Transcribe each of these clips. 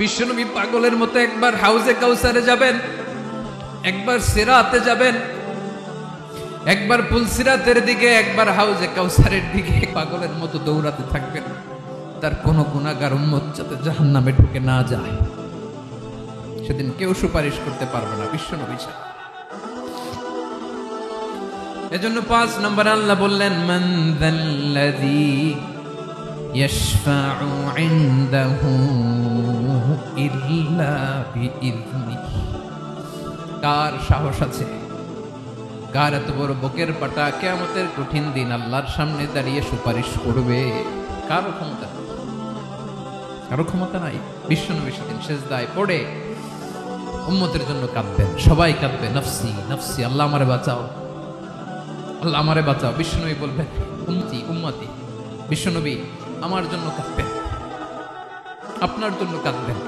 বিশ্বনবী পাগলের মতো একবার হাউজে কাউসারে যাবেন, একবার সিরাতে যাবেন, একবার পুলসিরাতের দিকে, একবার হাউজে কাউসারের দিকে পাগলের মতো দৌড়াতে থাকবেন। তার কোনো গুনাহগার উম্মত যাতে জাহান্নামে ঢুকে না যায়, সেদিন কেউ সুপারিশ করতে পারবে না বিশ্বনবী ছাড়া। এজন্য 5 নম্বর আল্লাহ বললেন, মান যাল্লাযী ইয়াশফাউ ইনদাহু ইল্লা বিইযনিহি। কার সাহস আছে, কার এত বড় বুকের পাটা কিয়ামতের কঠিন দিন আল্লাহর সামনে দাঁড়িয়ে সুপারিশ করবে? কারো ক্ষমতা, কারো ক্ষমতা নাই। বিশ্বনবী সেদিন সিজদায় পড়ে উম্মতের জন্য কাঁদবেন, সবাই কাঁদবে, নফসি নফসি, আল্লাহ আমারে বাঁচাও, আল্লাহ আমারে বাঁচাও। বিশ্বনবী বলবেন, উম্মতি উম্মতি। বিশ্বনবী আমার জন্য কাঁদবেন, আপনার জন্য কাঁদবেন,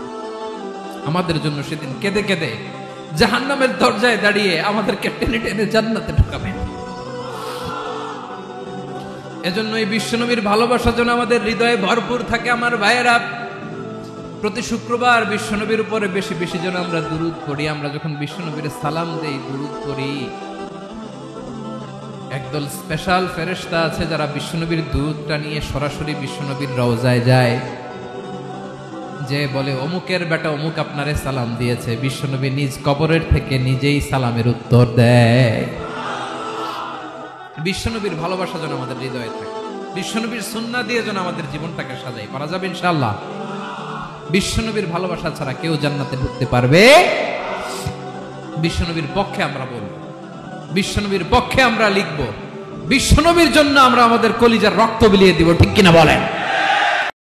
আমাদের জন্য সেদিন কেঁদে কেঁদে জাহান্নামের দরজায় দাঁড়িয়ে আমাদেরকে টেনে টেনে জান্নাতে ঢুকাবেন। এজন্য এই বিশ্বনবীর ভালোবাসা যেন আমাদের হৃদয়ে ভরপুর থাকে। আমার ভাইয়েরা, প্রতি শুক্রবার বিশ্বনবীর উপরে বেশি বেশি যেন আমরা দুরূদ পড়ি। আমরা যখন বিশ্বনবীর সালাম দেই, দুরূদ পড়ি, একদল স্পেশাল ফেরেশতা আছে যারা বিশ্বনবীর দুরূদটা নিয়ে সরাসরি বিশ্বনবীর রওজায় যায়, যে বলে অমুকের বেটা অমুক আপনারে সালাম দিয়েছে। বিশ্বনবী নিজ কবরের থেকে নিজেই সালামের উত্তর দেয়। বিশ্বনবীর ভালোবাসা যেন আমাদের হৃদয়ে থাকে, বিশ্বনবীর সুন্নাহ দিয়ে যেন আমাদের জীবনটাকে সাজাই। পারা যাবে ইনশাআল্লাহ। বিশ্বনবীর ভালোবাসা ছাড়া কেউ জান্নাতে ঢুকতে পারবে? বিশ্বনবীর পক্ষে আমরা বলবো, বিশ্বনবীর পক্ষে আমরা লিখবো, বিশ্বনবীর জন্য আমরা আমাদের কলিজার রক্ত বিলিয়ে দিব, ঠিক কিনা বলেন?